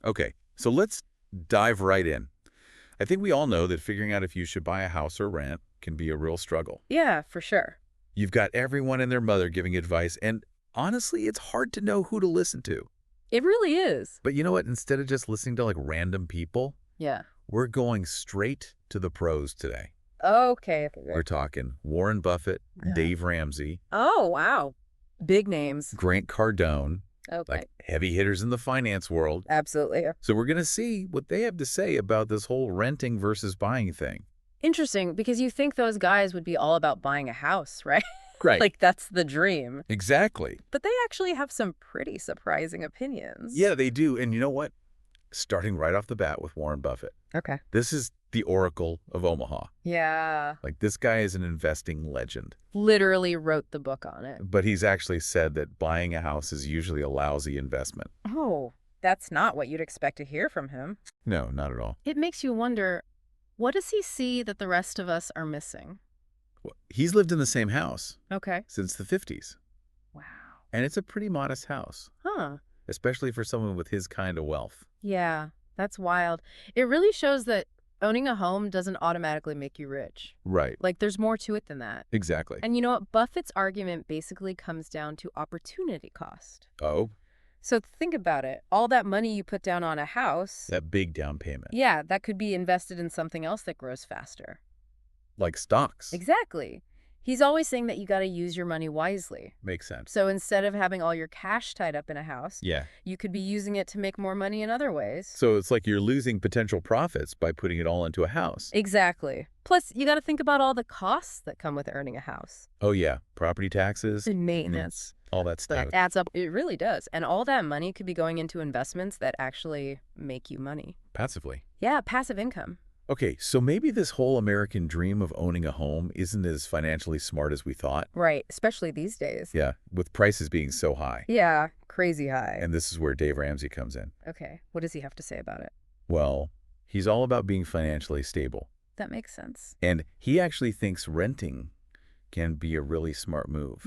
Okay, so let's dive right in. I think we all know that figuring out if you should buy a house or rent can be a real struggle. Yeah, for sure. You've got everyone and their mother giving advice, and honestly, it's hard to know who to listen to. It really is. But you know what? Instead of just listening to like random people, Yeah. we're going straight to the pros today. Okay. We're talking Warren Buffett, Yeah. Dave Ramsey, Oh, wow. Big names. Grant Cardone, Okay. like heavy hitters in the finance world. Absolutely. So we're going to see what they have to say about this whole renting versus buying thing. Interesting, because you think those guys would be all about buying a house, right? Right. Like, that's the dream. Exactly. But they actually have some pretty surprising opinions. Yeah, they do. And you know what? Starting right off the bat with Warren Buffett. Okay. This is the Oracle of Omaha. Yeah. Like, this guy is an investing legend. Literally wrote the book on it. But he's actually said that buying a house is usually a lousy investment. Oh, that's not what you'd expect to hear from him. No, not at all. It makes you wonder, what does he see that the rest of us are missing? Well, he's lived in the same house Okay. since the 50s. Wow. And it's a pretty modest house, Huh. especially for someone with his kind of wealth. Yeah, that's wild. It really shows that owning a home doesn't automatically make you rich. Right. Like, there's more to it than that. Exactly. And you know what? Buffett's argument basically comes down to opportunity cost. Oh, So think about it. All that money you put down on a house, that big down payment. yeah, that could be invested in something else that grows faster. Like stocks. Exactly. He's always saying that you got to use your money wisely. Makes sense. So instead of having all your cash tied up in a house, Yeah. you could be using it to make more money in other ways. So it's like you're losing potential profits by putting it all into a house. Exactly. Plus, you got to think about all the costs that come with earning a house. Oh, yeah. Property taxes, And maintenance. all that stuff. That adds up. It really does. And all that money could be going into investments that actually make you money. Passively. Yeah, passive income. Okay, so maybe this whole American dream of owning a home isn't as financially smart as we thought. Right, especially these days. Yeah, with prices being so high. Yeah, crazy high. And this is where Dave Ramsey comes in. Okay, what does he have to say about it? Well, he's all about being financially stable. That makes sense. And he actually thinks renting can be a really smart move,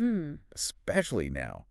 especially now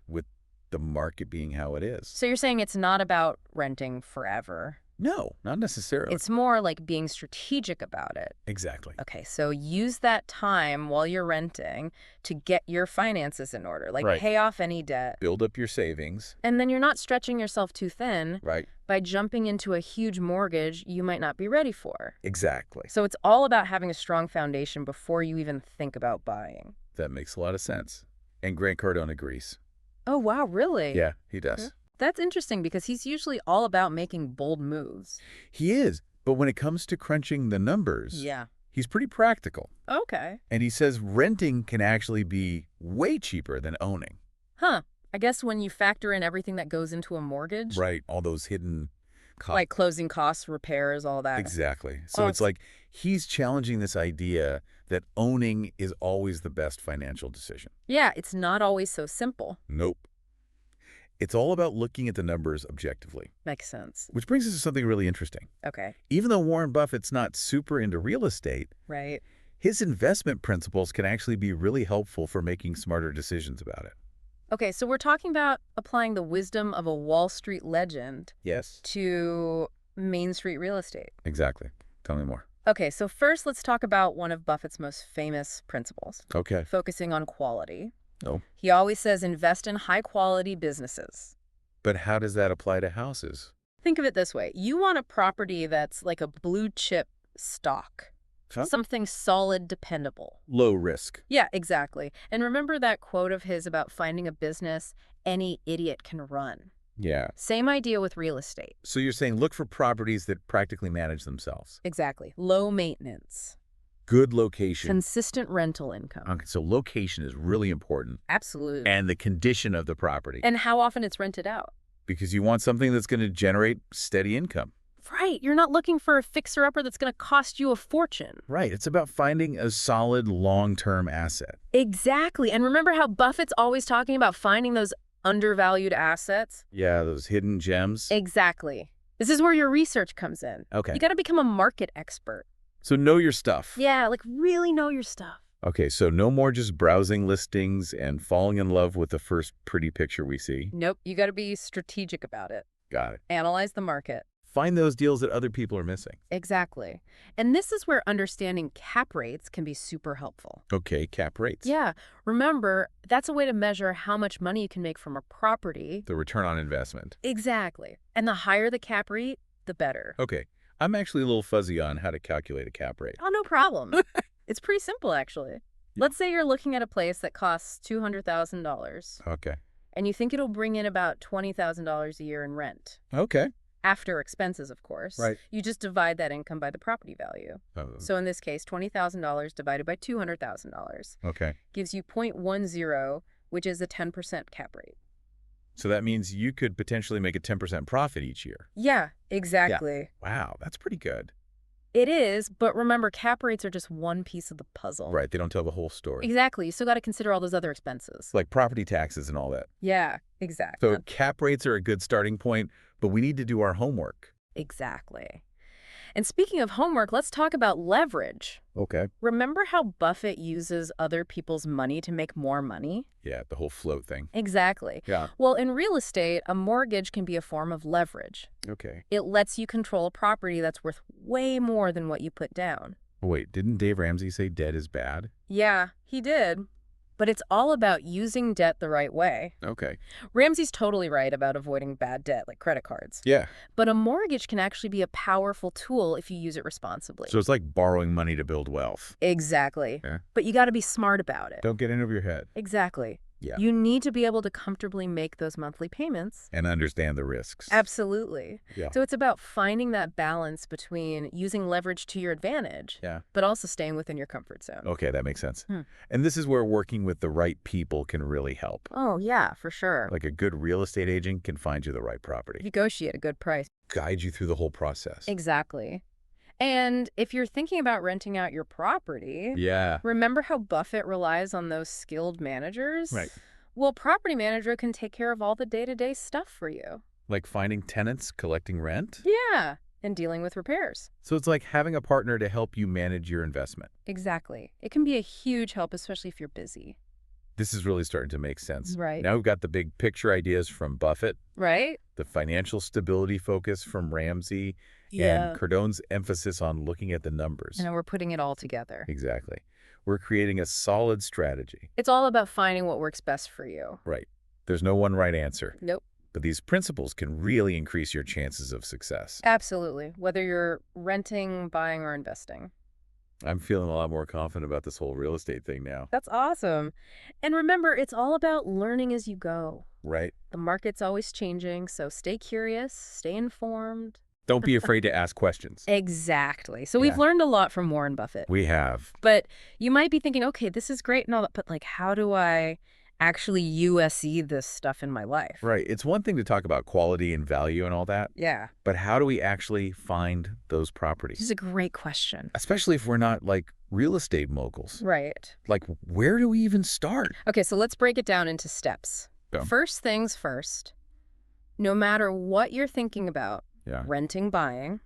with the market being how it is. So you're saying it's not about renting forever. No, not necessarily. It's more like being strategic about it. Exactly. Okay, so use that time while you're renting to get your finances in order, like Right. pay off any debt. Build up your savings. And then you're not stretching yourself too thin Right. by jumping into a huge mortgage you might not be ready for. Exactly. So it's all about having a strong foundation before you even think about buying. That makes a lot of sense. And Grant Cardone agrees. Oh, wow, really? Yeah, he does. That's interesting because he's usually all about making bold moves. He is. But when it comes to crunching the numbers, Yeah. he's pretty practical. Okay. And he says renting can actually be way cheaper than owning. Huh. I guess when you factor in everything that goes into a mortgage, Right. All those hidden costs. like closing costs, repairs, all that. Exactly. So Oh, it's like he's challenging this idea that owning is always the best financial decision. Yeah, it's not always so simple. Nope. It's all about looking at the numbers objectively, Makes sense. which brings us to something really interesting. Okay. Even though Warren Buffett's not super into real estate, Right. his investment principles can actually be really helpful for making smarter decisions about it. Okay, so we're talking about applying the wisdom of a Wall Street legend Yes. to Main Street real estate. Exactly. Tell me more. Okay, so first let's talk about one of Buffett's most famous principles, Okay. focusing on quality. Oh. He always says invest in high-quality businesses. But how does that apply to houses? Think of it this way. You want a property that's like a blue-chip stock. Huh? Something solid, dependable. Low risk. Yeah, exactly. And remember that quote of his about finding a business any idiot can run? Yeah. Same idea with real estate. So you're saying look for properties that practically manage themselves. Exactly. Low maintenance. Good location. Consistent rental income. Okay, so location is really important. Absolutely. And the condition of the property. And how often it's rented out. Because you want something that's going to generate steady income. Right. You're not looking for a fixer-upper that's going to cost you a fortune. Right. It's about finding a solid long-term asset. Exactly. And remember how Buffett's always talking about finding those undervalued assets? Yeah, those hidden gems. Exactly. This is where your research comes in. Okay. You got to become a market expert. So know your stuff. Yeah, like really know your stuff. Okay, so no more just browsing listings and falling in love with the first pretty picture we see. Nope. You got to be strategic about it. Got it. Analyze the market. Find those deals that other people are missing. Exactly. And this is where understanding cap rates can be super helpful. Okay, cap rates. Yeah. Remember, that's a way to measure how much money you can make from a property. The return on investment. Exactly. And the higher the cap rate, the better. Okay. I'm actually a little fuzzy on how to calculate a cap rate. Oh, no problem. It's pretty simple, actually. Yeah. Let's say you're looking at a place that costs $200,000. Okay. And you think it'll bring in about $20,000 a year in rent. Okay. After expenses, of course. Right. You just divide that income by the property value. So in this case, $20,000 divided by $200,000 okay. gives you 0.10, which is a 10% cap rate. So that means you could potentially make a 10% profit each year. Yeah, exactly. Yeah. Wow, that's pretty good. It is, but remember, cap rates are just one piece of the puzzle. Right, they don't tell the whole story. Exactly. You still got to consider all those other expenses. Like property taxes and all that. Yeah, exactly. So cap rates are a good starting point, but we need to do our homework. Exactly. And speaking of homework, let's talk about leverage. Okay. Remember how Buffett uses other people's money to make more money? Yeah, the whole float thing. Exactly. Yeah. Well, in real estate, a mortgage can be a form of leverage. Okay. It lets you control a property that's worth way more than what you put down. Wait, didn't Dave Ramsey say debt is bad? Yeah, he did. But it's all about using debt the right way. Okay. Ramsey's totally right about avoiding bad debt, like credit cards. Yeah. But a mortgage can actually be a powerful tool if you use it responsibly. So it's like borrowing money to build wealth. Exactly. Yeah. But you got to be smart about it. Don't get in over your head. Exactly. Yeah. You need to be able to comfortably make those monthly payments. And understand the risks. Absolutely. Yeah. So it's about finding that balance between using leverage to your advantage, Yeah. but also staying within your comfort zone. Okay, that makes sense. And this is where working with the right people can really help. Oh, yeah, for sure. Like a good real estate agent can find you the right property. Negotiate a good price. Guide you through the whole process. Exactly. And if you're thinking about renting out your property, Yeah. remember how Buffett relies on those skilled managers? Right. Well, property manager can take care of all the day-to-day stuff for you. Like finding tenants, collecting rent? Yeah, and dealing with repairs. So it's like having a partner to help you manage your investment. Exactly. It can be a huge help, especially if you're busy. This is really starting to make sense. Right. Now we've got the big picture ideas from Buffett, Right? the financial stability focus from Ramsey, and Cardone's emphasis on looking at the numbers. And we're putting it all together. Exactly. We're creating a solid strategy. It's all about finding what works best for you. Right. There's no one right answer. Nope. But these principles can really increase your chances of success. Absolutely. Whether you're renting, buying, or investing. I'm feeling a lot more confident about this whole real estate thing now. That's awesome. And remember, it's all about learning as you go. Right. The market's always changing, so stay curious, stay informed. Don't be afraid to ask questions. Exactly. So we've learned a lot from Warren Buffett. We have. But you might be thinking, okay, this is great and all that, but like, how do I actually USE this stuff in my life? Right. It's one thing to talk about quality and value and all that, Yeah. but how do we actually find those properties? This is a great question. Especially if we're not like real estate moguls. Right. Like, where do we even start? Okay, so let's break it down into steps. Yeah. First things first, no matter what you're thinking about, renting, buying,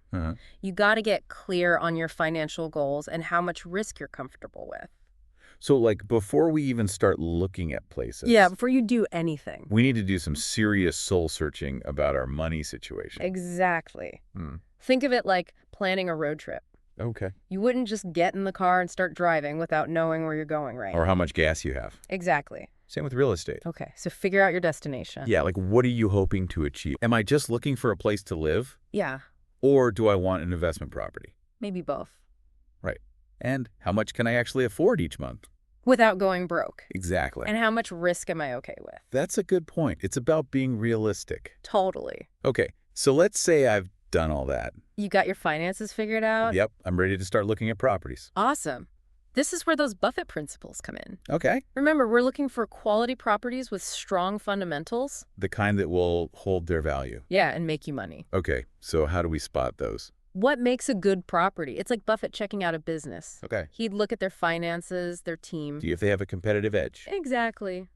you got to get clear on your financial goals and how much risk you're comfortable with. So, like, before we even start looking at places. Yeah, before you do anything. We need to do some serious soul searching about our money situation. Exactly. Think of it like planning a road trip. Okay. You wouldn't just get in the car and start driving without knowing where you're going, right? Or how much gas you have. Exactly. Same with real estate. Okay, so figure out your destination. Yeah, like, what are you hoping to achieve? Am I just looking for a place to live? Yeah, Or do I want an investment property? maybe both. Right. And how much can I actually afford each month? Without going broke. Exactly. And how much risk am I okay with? That's a good point. It's about being realistic. Totally. Okay, so let's say I've done all that. You got your finances figured out? Yep, I'm ready to start looking at properties. Awesome. This is where those Buffett principles come in. Okay. Remember, we're looking for quality properties with strong fundamentals. The kind that will hold their value. Yeah, and make you money. Okay, so how do we spot those? What makes a good property? It's like Buffett checking out a business. Okay. He'd look at their finances, their team. See if they have a competitive edge. Exactly.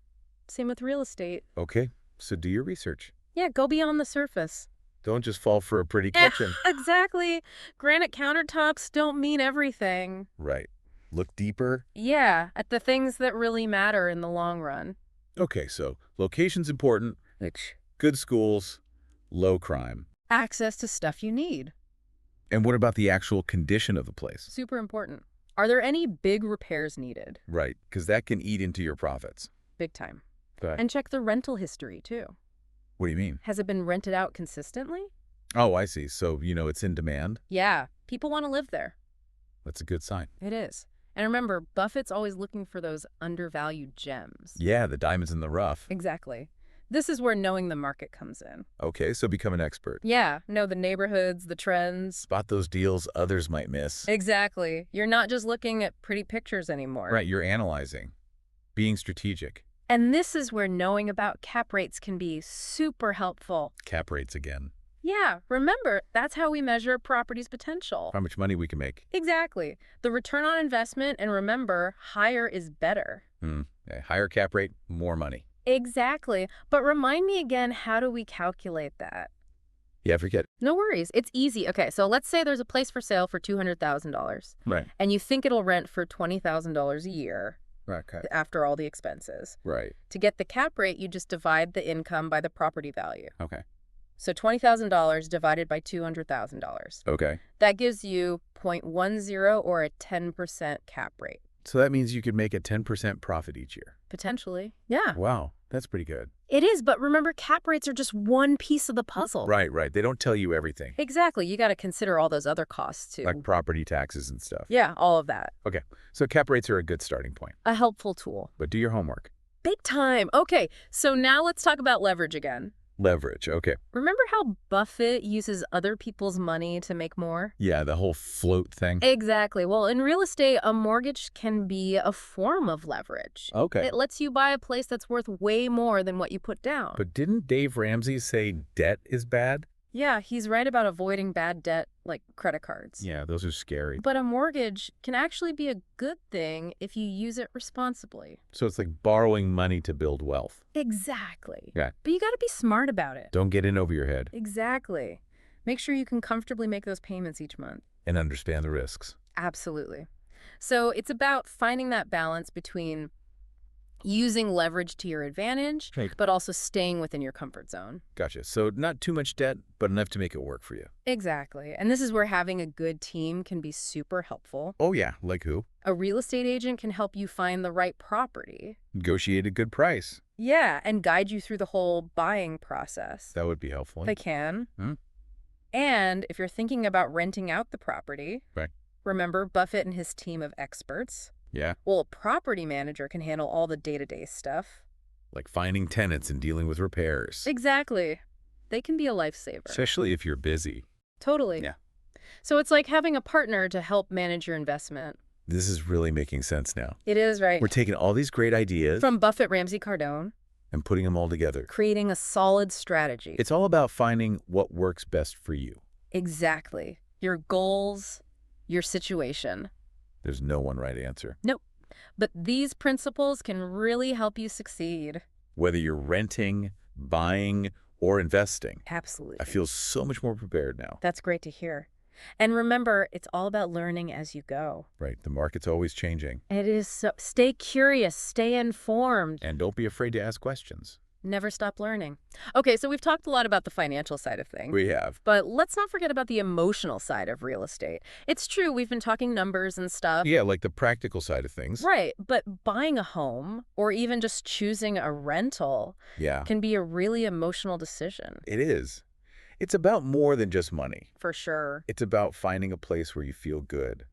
Same with real estate. Okay, so do your research. Yeah, go beyond the surface. Don't just fall for a pretty kitchen. Exactly. Granite countertops don't mean everything. Right. Look deeper. Yeah, at the things that really matter in the long run. Okay, so location's important. Good schools, Low crime. Access to stuff you need. And what about the actual condition of the place? Super important. Are there any big repairs needed? Right, because that can eat into your profits. Big time. Okay. And check the rental history, too. What do you mean? Has it been rented out consistently? Oh, I see. So, it's in demand? Yeah. People want to live there. That's a good sign. It is. And remember, Buffett's always looking for those undervalued gems. Yeah, the diamonds in the rough. Exactly. This is where knowing the market comes in. Okay, so become an expert. Yeah, know the neighborhoods, the trends. Spot those deals others might miss. Exactly. You're not just looking at pretty pictures anymore. Right, you're analyzing, being strategic. And this is where knowing about cap rates can be super helpful. Cap rates again. Yeah, remember, that's how we measure a property's potential. How much money we can make. Exactly. The return on investment, and remember, higher is better. A higher cap rate, more money. Exactly. But remind me again, how do we calculate that? Yeah, forget it. No worries. It's easy. Okay, so let's say there's a place for sale for $200,000. Right. And you think it'll rent for $20,000 a year. Okay. After all the expenses. Right. To get the cap rate, you just divide the income by the property value. Okay. So $20,000 divided by $200,000. Okay. That gives you 0.10 or a 10% cap rate. So that means you could make a 10% profit each year. Potentially. Yeah. Wow, that's pretty good. It is, but remember, cap rates are just one piece of the puzzle. Right. They don't tell you everything. Exactly. You got to consider all those other costs, too. Like property taxes and stuff. Yeah, all of that. Okay, so cap rates are a good starting point. A helpful tool. But do your homework. Big time. Okay, so now let's talk about leverage again. Leverage, okay. Remember how Buffett uses other people's money to make more? Yeah, the whole float thing. Exactly. Well, in real estate, a mortgage can be a form of leverage. Okay. It lets you buy a place that's worth way more than what you put down. But didn't Dave Ramsey say debt is bad? Yeah, he's right about avoiding bad debt like credit cards. Yeah, those are scary. But a mortgage can actually be a good thing if you use it responsibly. So it's like borrowing money to build wealth. Exactly. Yeah. But you got to be smart about it. Don't get in over your head. Exactly. Make sure you can comfortably make those payments each month. And understand the risks. Absolutely. So it's about finding that balance between using leverage to your advantage, Right. but also staying within your comfort zone. Gotcha. So not too much debt, but enough to make it work for you. Exactly. And this is where having a good team can be super helpful. Oh, yeah. Like who? A real estate agent can help you find the right property. Negotiate a good price. Yeah, and guide you through the whole buying process. That would be helpful. They can. Hmm. And if you're thinking about renting out the property, Right. remember Buffett and his team of experts. Yeah. Well, a property manager can handle all the day-to-day stuff. Like finding tenants and dealing with repairs. Exactly. They can be a lifesaver. Especially if you're busy. Totally. Yeah. So it's like having a partner to help manage your investment. This is really making sense now. It is, right? We're taking all these great ideas From Buffett, Ramsey, Cardone, and putting them all together. creating a solid strategy. It's all about finding what works best for you. Exactly. Your goals, your situation. There's no one right answer. Nope. But these principles can really help you succeed. Whether you're renting, buying, or investing. Absolutely. I feel so much more prepared now. That's great to hear. And remember, it's all about learning as you go. Right. The market's always changing. It is so. Stay curious, stay informed. And don't be afraid to ask questions. Never stop learning. Okay, so we've talked a lot about the financial side of things. We have. But let's not forget about the emotional side of real estate. It's true, we've been talking numbers and stuff. Yeah, like the practical side of things. Right, but buying a home or even just choosing a rental Yeah. can be a really emotional decision. It is. It's about more than just money. For sure. It's about finding a place where you feel good,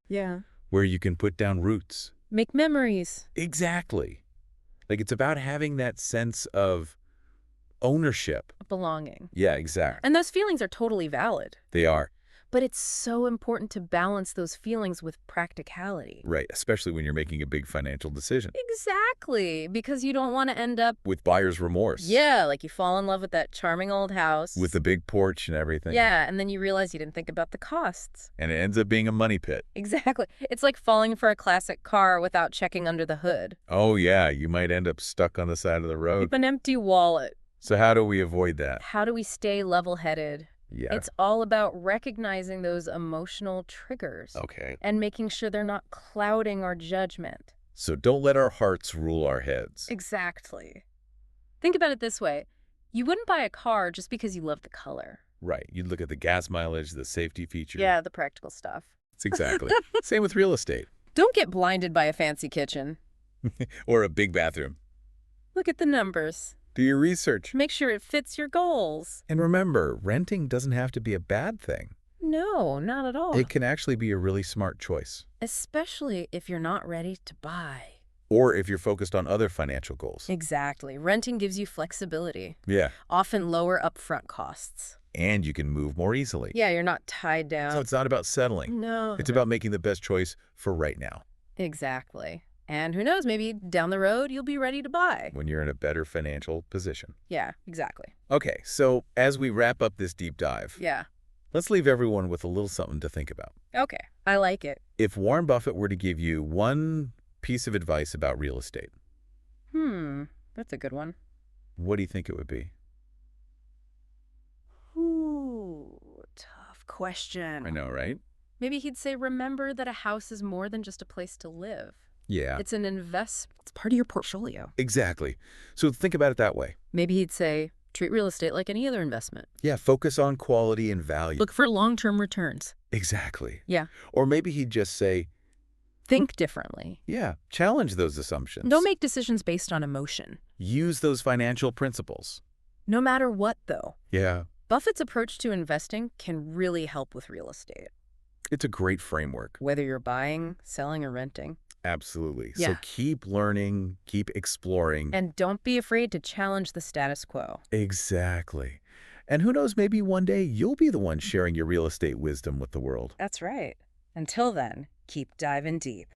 Yeah. where you can put down roots. Make memories. Exactly. Like it's about having that sense of ownership. Belonging. Yeah, exactly. And those feelings are totally valid. They are. But it's so important to balance those feelings with practicality. Right, especially when you're making a big financial decision. Exactly, because you don't want to end up... With buyer's remorse. Yeah, like you fall in love with that charming old house. With the big porch and everything. Yeah, and then you realize you didn't think about the costs. And it ends up being a money pit. Exactly. It's like falling for a classic car without checking under the hood. Oh, yeah, you might end up stuck on the side of the road. Keep an empty wallet. So how do we avoid that? How do we stay level-headed? Yeah. It's all about recognizing those emotional triggers. Okay. And making sure they're not clouding our judgment. So don't let our hearts rule our heads. Exactly. Think about it this way. You wouldn't buy a car just because you love the color. Right. You'd look at the gas mileage, the safety feature. Yeah, the practical stuff. It's exactly. Same with real estate. Don't get blinded by a fancy kitchen. Or a big bathroom. Look at the numbers. Do your research. Make sure it fits your goals. And remember, renting doesn't have to be a bad thing. No, not at all. It can actually be a really smart choice. Especially if you're not ready to buy. Or if you're focused on other financial goals. Exactly. Renting gives you flexibility. Yeah. Often lower upfront costs. And you can move more easily. Yeah, you're not tied down. So it's not about settling. No. It's about making the best choice for right now. Exactly. And who knows, maybe down the road you'll be ready to buy. When you're in a better financial position. Yeah, exactly. Okay, so as we wrap up this deep dive, Yeah. let's leave everyone with a little something to think about. Okay, I like it. If Warren Buffett were to give you one piece of advice about real estate, That's a good one. what do you think it would be? Ooh, tough question. I know, right? Maybe he'd say, remember that a house is more than just a place to live. Yeah. It's an investment. It's part of your portfolio. Exactly. So think about it that way. Maybe he'd say, treat real estate like any other investment. Yeah, focus on quality and value. Look for long-term returns. Exactly. Yeah. Or maybe he'd just say, Think differently. yeah, challenge those assumptions. Don't make decisions based on emotion. Use those financial principles. No matter what, though. Yeah. Buffett's approach to investing can really help with real estate. It's a great framework. Whether you're buying, selling, or renting. Absolutely. Yeah. So keep learning, keep exploring. And don't be afraid to challenge the status quo. Exactly. And who knows, maybe one day you'll be the one sharing your real estate wisdom with the world. That's right. Until then, keep diving deep.